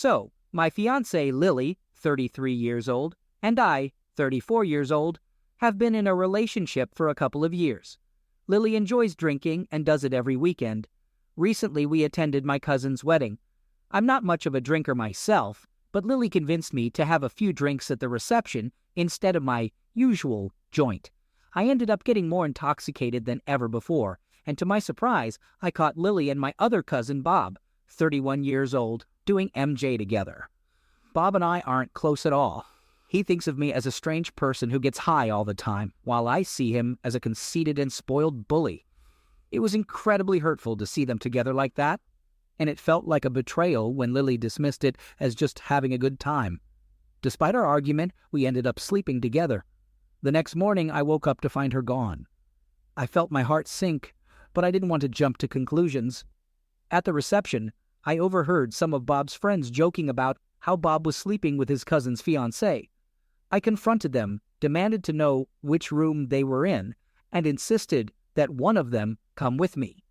So, my fiancée Lily, 33 years old, and I, 34 years old, have been in a relationship for a couple of years. Lily enjoys drinking and does it every weekend. Recently, we attended my cousin's wedding. I'm not much of a drinker myself, but Lily convinced me to have a few drinks at the reception instead of my usual joint. I ended up getting more intoxicated than ever before, and to my surprise, I caught Lily and my other cousin Bob, 31 years old, doing MJ together. Bob and I aren't close at all. He thinks of me as a strange person who gets high all the time, while I see him as a conceited and spoiled bully. It was incredibly hurtful to see them together like that, and it felt like a betrayal when Lily dismissed it as just having a good time. Despite our argument, we ended up sleeping together. The next morning, I woke up to find her gone. I felt my heart sink, but I didn't want to jump to conclusions. At the reception, I overheard some of Bob's friends joking about how Bob was sleeping with his cousin's fiancée. I confronted them, demanded to know which room they were in, and insisted that one of them come with me.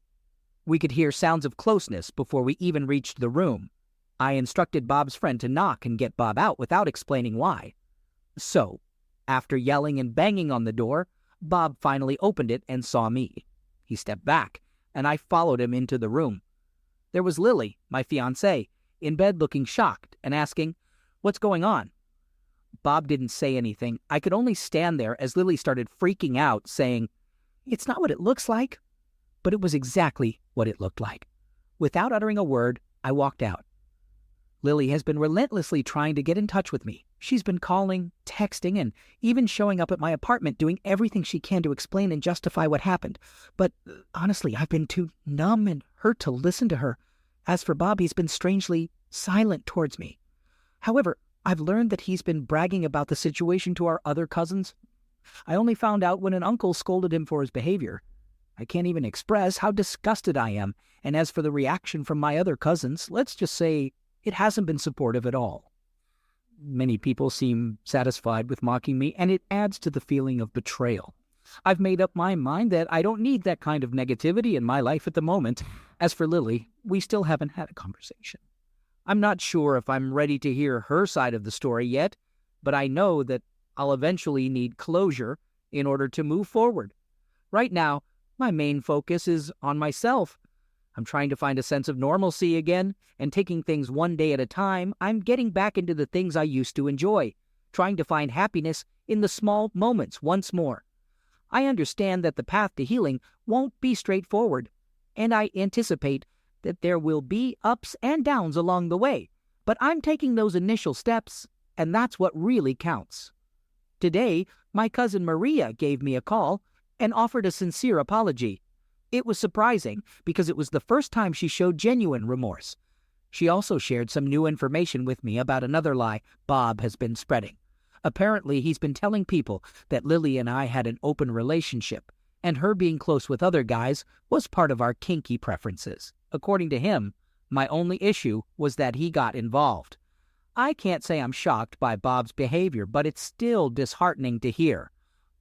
We could hear sounds of closeness before we even reached the room. I instructed Bob's friend to knock and get Bob out without explaining why. So, after yelling and banging on the door, Bob finally opened it and saw me. He stepped back, and I followed him into the room. There was Lily, my fiancée, in bed looking shocked and asking, "What's going on?" Bob didn't say anything. I could only stand there as Lily started freaking out, saying, "It's not what it looks like." But it was exactly what it looked like. Without uttering a word, I walked out. Lily has been relentlessly trying to get in touch with me. She's been calling, texting, and even showing up at my apartment doing everything she can to explain and justify what happened. But honestly, I've been too numb and hurt to listen to her. As for Bob, he's been strangely silent towards me. However, I've learned that he's been bragging about the situation to our other cousins. I only found out when an uncle scolded him for his behavior. I can't even express how disgusted I am, and as for the reaction from my other cousins, let's just say it hasn't been supportive at all. Many people seem satisfied with mocking me, and it adds to the feeling of betrayal. I've made up my mind that I don't need that kind of negativity in my life at the moment. As for Lily, we still haven't had a conversation. I'm not sure if I'm ready to hear her side of the story yet, but I know that I'll eventually need closure in order to move forward. Right now, my main focus is on myself. I'm trying to find a sense of normalcy again, and taking things one day at a time, I'm getting back into the things I used to enjoy, trying to find happiness in the small moments once more. I understand that the path to healing won't be straightforward, and I anticipate that there will be ups and downs along the way, but I'm taking those initial steps, and that's what really counts. Today, my cousin Maria gave me a call and offered a sincere apology. It was surprising because it was the first time she showed genuine remorse. She also shared some new information with me about another lie Bob has been spreading. Apparently, he's been telling people that Lily and I had an open relationship, and her being close with other guys was part of our kinky preferences. According to him, my only issue was that he got involved. I can't say I'm shocked by Bob's behavior, but it's still disheartening to hear.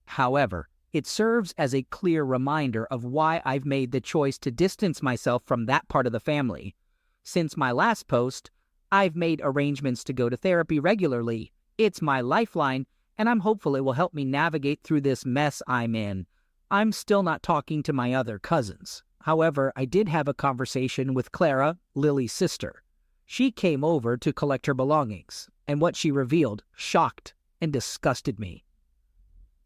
However, it serves as a clear reminder of why I've made the choice to distance myself from that part of the family. Since my last post, I've made arrangements to go to therapy regularly. It's my lifeline, and I'm hopeful it will help me navigate through this mess I'm in. I'm still not talking to my other cousins. However, I did have a conversation with Clara, Lily's sister. She came over to collect her belongings, and what she revealed shocked and disgusted me.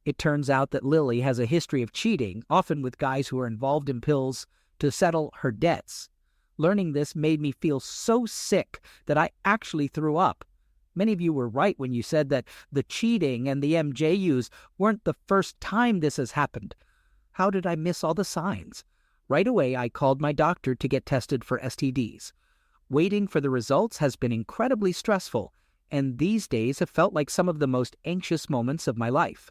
It turns out that Lily has a history of cheating, often with guys who are involved in pills, to settle her debts. Learning this made me feel so sick that I actually threw up. Many of you were right when you said that the cheating and the MJUs weren't the first time this has happened. How did I miss all the signs? Right away, I called my doctor to get tested for STDs. Waiting for the results has been incredibly stressful, and these days have felt like some of the most anxious moments of my life.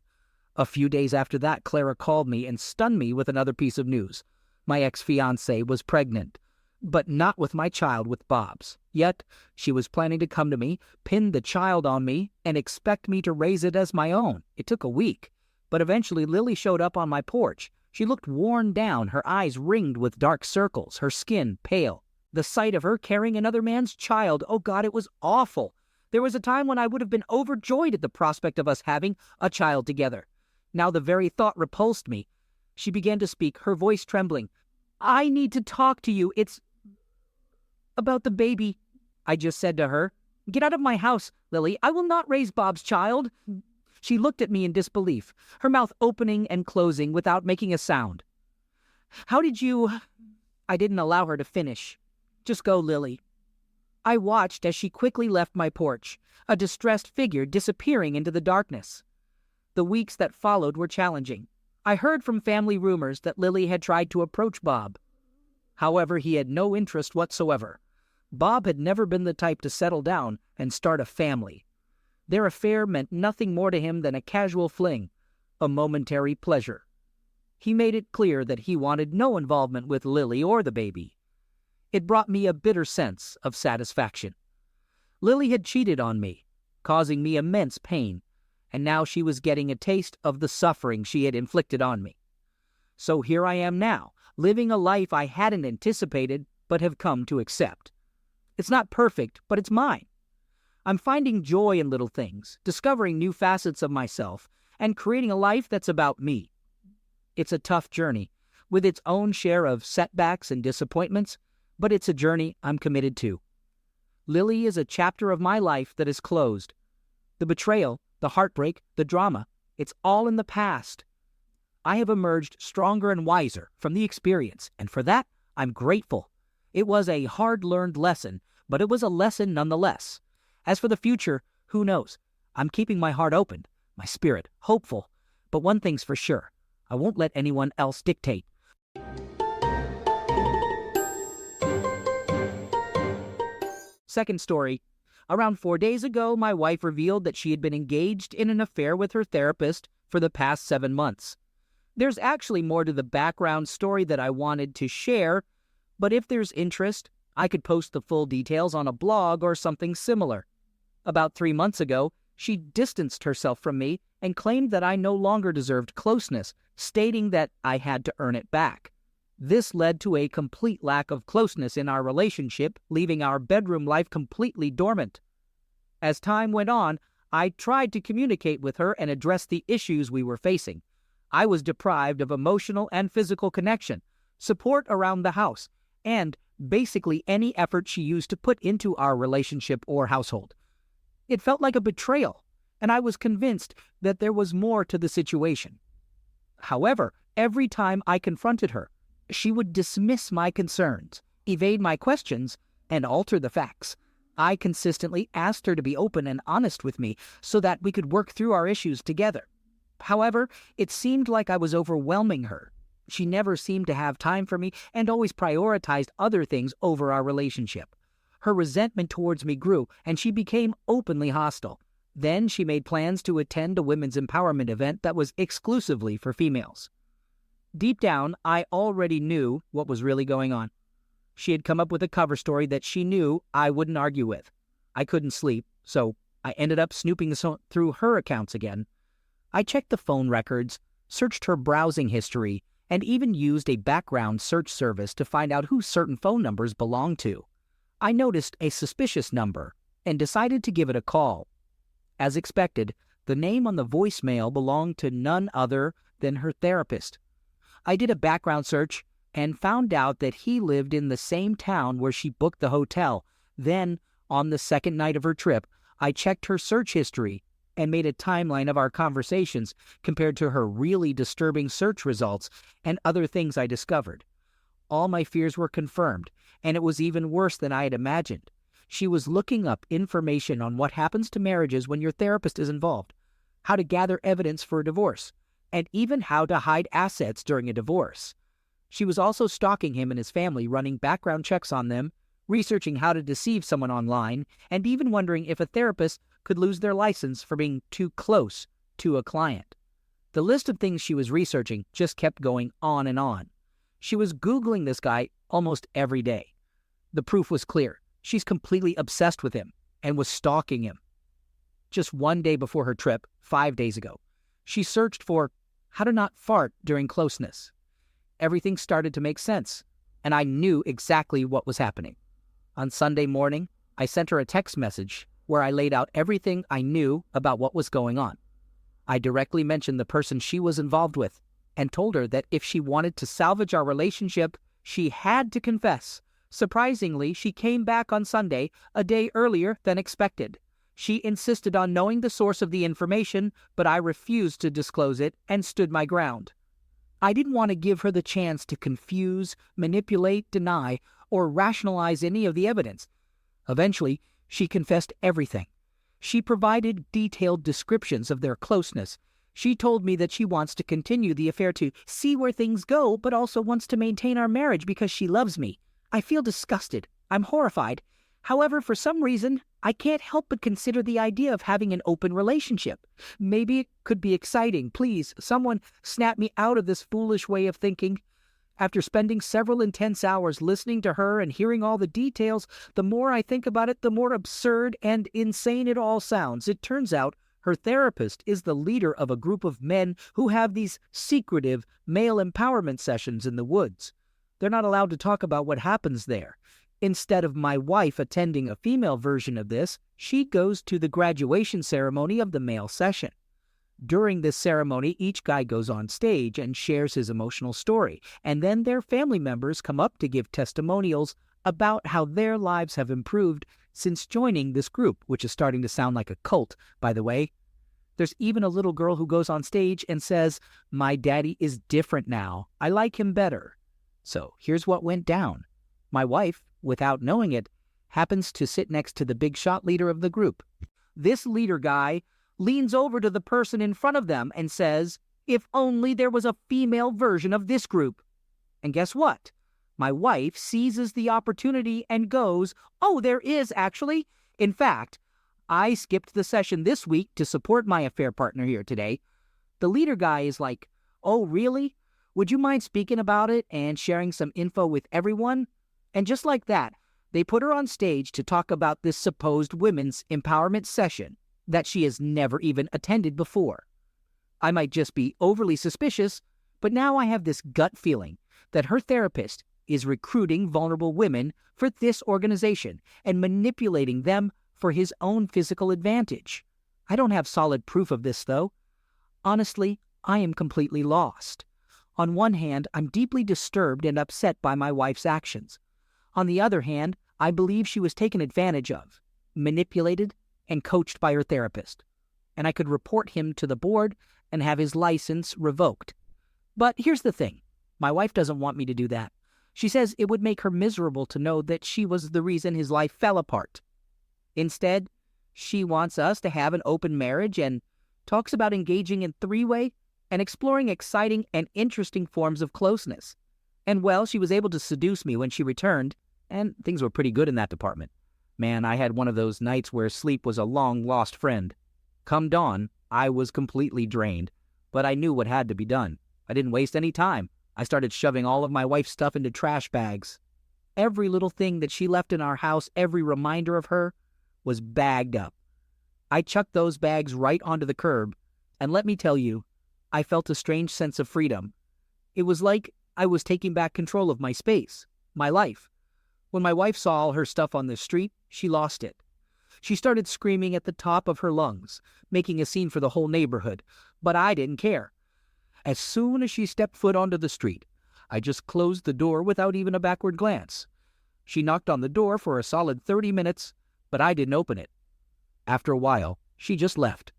A few days after that, Clara called me and stunned me with another piece of news. My ex-fiancée was pregnant, but not with my child, with Bob's. Yet, she was planning to come to me, pin the child on me, and expect me to raise it as my own. It took a week, but eventually Lily showed up on my porch. She looked worn down, her eyes ringed with dark circles, her skin pale. The sight of her carrying another man's child, oh God, it was awful. There was a time when I would have been overjoyed at the prospect of us having a child together. Now the very thought repulsed me. She began to speak, her voice trembling. I need to talk to you. It's about the baby, I just said to her. Get out of my house, Lily. I will not raise Bob's child. She looked at me in disbelief, her mouth opening and closing without making a sound. How did you... I didn't allow her to finish. Just go, Lily. I watched as she quickly left my porch, a distressed figure disappearing into the darkness. The weeks that followed were challenging. I heard from family rumors that Lily had tried to approach Bob. However, he had no interest whatsoever. Bob had never been the type to settle down and start a family. Their affair meant nothing more to him than a casual fling, a momentary pleasure. He made it clear that he wanted no involvement with Lily or the baby. It brought me a bitter sense of satisfaction. Lily had cheated on me, causing me immense pain, and now she was getting a taste of the suffering she had inflicted on me. So here I am now, living a life I hadn't anticipated but have come to accept. It's not perfect, but it's mine. I'm finding joy in little things, discovering new facets of myself, and creating a life that's about me. It's a tough journey, with its own share of setbacks and disappointments, but it's a journey I'm committed to. Lily is a chapter of my life that is closed. The betrayal, the heartbreak, the drama, it's all in the past. I have emerged stronger and wiser from the experience, and for that, I'm grateful. It was a hard-learned lesson, but it was a lesson nonetheless. As for the future, who knows? I'm keeping my heart open, my spirit hopeful. But one thing's for sure, I won't let anyone else dictate. Second story. Around 4 days ago, my wife revealed that she had been engaged in an affair with her therapist for the past 7 months. There's actually more to the background story that I wanted to share, but if there's interest, I could post the full details on a blog or something similar. About 3 months ago, she distanced herself from me and claimed that I no longer deserved closeness, stating that I had to earn it back. This led to a complete lack of closeness in our relationship, leaving our bedroom life completely dormant. As time went on, I tried to communicate with her and address the issues we were facing. I was deprived of emotional and physical connection, support around the house, and basically any effort she used to put into our relationship or household. It felt like a betrayal, and I was convinced that there was more to the situation. However, every time I confronted her, she would dismiss my concerns, evade my questions, and alter the facts. I consistently asked her to be open and honest with me so that we could work through our issues together. However, it seemed like I was overwhelming her. She never seemed to have time for me and always prioritized other things over our relationship. Her resentment towards me grew, and she became openly hostile. Then she made plans to attend a women's empowerment event that was exclusively for females. Deep down, I already knew what was really going on. She had come up with a cover story that she knew I wouldn't argue with. I couldn't sleep, so I ended up snooping through her accounts again. I checked the phone records, searched her browsing history, and even used a background search service to find out who certain phone numbers belonged to. I noticed a suspicious number and decided to give it a call. As expected, the name on the voicemail belonged to none other than her therapist. I did a background search and found out that he lived in the same town where she booked the hotel. Then, on the second night of her trip, I checked her search history and made a timeline of our conversations compared to her really disturbing search results and other things I discovered. All my fears were confirmed, and it was even worse than I had imagined. She was looking up information on what happens to marriages when your therapist is involved, how to gather evidence for a divorce, and even how to hide assets during a divorce. She was also stalking him and his family, running background checks on them, researching how to deceive someone online, and even wondering if a therapist could lose their license for being too close to a client. The list of things she was researching just kept going on and on. She was Googling this guy almost every day. The proof was clear. She's completely obsessed with him and was stalking him. Just one day before her trip, 5 days ago, she searched for how to not fart during closeness. Everything started to make sense, and I knew exactly what was happening. On Sunday morning, I sent her a text message where I laid out everything I knew about what was going on. I directly mentioned the person she was involved with and told her that if she wanted to salvage our relationship, she had to confess. Surprisingly, she came back on Sunday, a day earlier than expected. She insisted on knowing the source of the information, but I refused to disclose it and stood my ground. I didn't want to give her the chance to confuse, manipulate, deny, or rationalize any of the evidence. Eventually, she confessed everything. She provided detailed descriptions of their closeness. She told me that she wants to continue the affair to see where things go, but also wants to maintain our marriage because she loves me. I feel disgusted. I'm horrified. However, for some reason, I can't help but consider the idea of having an open relationship. Maybe it could be exciting. Please, someone snap me out of this foolish way of thinking. After spending several intense hours listening to her and hearing all the details, the more I think about it, the more absurd and insane it all sounds. It turns out her therapist is the leader of a group of men who have these secretive male empowerment sessions in the woods. They're not allowed to talk about what happens there. Instead of my wife attending a female version of this, she goes to the graduation ceremony of the male session. During this ceremony, each guy goes on stage and shares his emotional story, and then their family members come up to give testimonials about how their lives have improved since joining this group, which is starting to sound like a cult, by the way. There's even a little girl who goes on stage and says, "My daddy is different now. I like him better." So here's what went down. My wife, without knowing it, happens to sit next to the big shot leader of the group. This leader guy leans over to the person in front of them and says, "If only there was a female version of this group." And guess what? My wife seizes the opportunity and goes, "Oh, there is actually. In fact, I skipped the session this week to support my affair partner here today." The leader guy is like, "Oh, really? Would you mind speaking about it and sharing some info with everyone?" And just like that, they put her on stage to talk about this supposed women's empowerment session that she has never even attended before. I might just be overly suspicious, but now I have this gut feeling that her therapist is recruiting vulnerable women for this organization and manipulating them for his own physical advantage. I don't have solid proof of this, though. Honestly, I am completely lost. On one hand, I'm deeply disturbed and upset by my wife's actions. On the other hand, I believe she was taken advantage of, manipulated, and coached by her therapist, and I could report him to the board and have his license revoked. But here's the thing. My wife doesn't want me to do that. She says it would make her miserable to know that she was the reason his life fell apart. Instead, she wants us to have an open marriage and talks about engaging in three-way and exploring exciting and interesting forms of closeness. And well, she was able to seduce me when she returned, and things were pretty good in that department. Man, I had one of those nights where sleep was a long-lost friend. Come dawn, I was completely drained, but I knew what had to be done. I didn't waste any time. I started shoving all of my wife's stuff into trash bags. Every little thing that she left in our house, every reminder of her, was bagged up. I chucked those bags right onto the curb, and let me tell you, I felt a strange sense of freedom. It was like I was taking back control of my space, my life. When my wife saw all her stuff on the street, she lost it. She started screaming at the top of her lungs, making a scene for the whole neighborhood, but I didn't care. As soon as she stepped foot onto the street, I just closed the door without even a backward glance. She knocked on the door for a solid 30 minutes, but I didn't open it. After a while, she just left.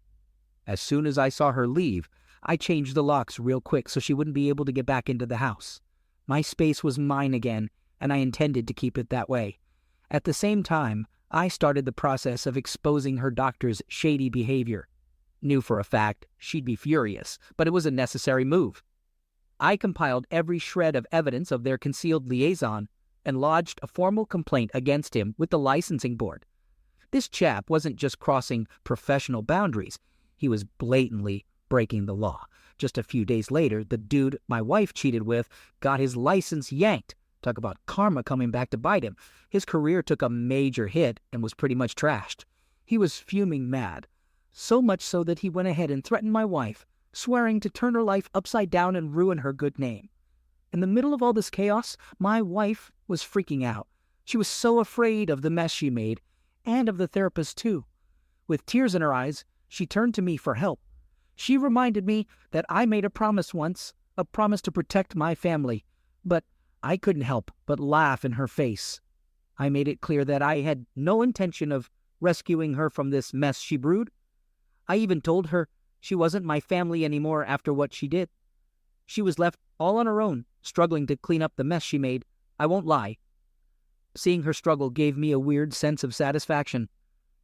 As soon as I saw her leave, I changed the locks real quick so she wouldn't be able to get back into the house. My space was mine again, and I intended to keep it that way. At the same time, I started the process of exposing her doctor's shady behavior. Knew for a fact she'd be furious, but it was a necessary move. I compiled every shred of evidence of their concealed liaison and lodged a formal complaint against him with the licensing board. This chap wasn't just crossing professional boundaries, he was blatantly breaking the law. Just a few days later, the dude my wife cheated with got his license yanked. Talk about karma coming back to bite him. His career took a major hit and was pretty much trashed. He was fuming mad, so much so that he went ahead and threatened my wife, swearing to turn her life upside down and ruin her good name. In the middle of all this chaos, my wife was freaking out. She was so afraid of the mess she made, and of the therapist too. With tears in her eyes, she turned to me for help. She reminded me that I made a promise once, a promise to protect my family, but I couldn't help but laugh in her face. I made it clear that I had no intention of rescuing her from this mess she brewed. I even told her she wasn't my family anymore after what she did. She was left all on her own, struggling to clean up the mess she made. I won't lie. Seeing her struggle gave me a weird sense of satisfaction.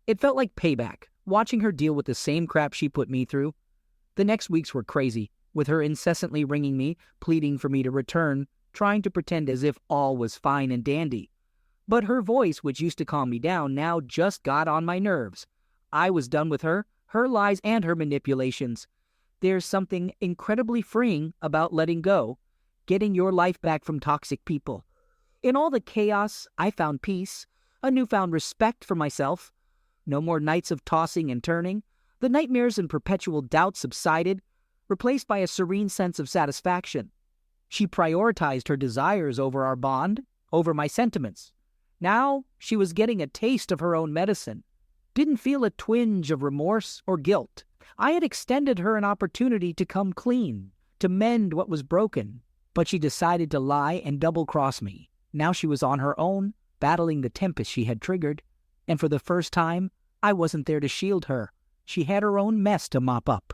It felt like payback, watching her deal with the same crap she put me through. The next weeks were crazy, with her incessantly ringing me, pleading for me to return, trying to pretend as if all was fine and dandy. But her voice, which used to calm me down, now just got on my nerves. I was done with her lies, and her manipulations. There's something incredibly freeing about letting go, getting your life back from toxic people. In all the chaos, I found peace, a newfound respect for myself. No more nights of tossing and turning. The nightmares and perpetual doubt subsided, replaced by a serene sense of satisfaction. She prioritized her desires over our bond, over my sentiments. Now she was getting a taste of her own medicine. Didn't feel a twinge of remorse or guilt. I had extended her an opportunity to come clean, to mend what was broken, but she decided to lie and double-cross me. Now she was on her own, battling the tempest she had triggered, and for the first time, I wasn't there to shield her. She had her own mess to mop up.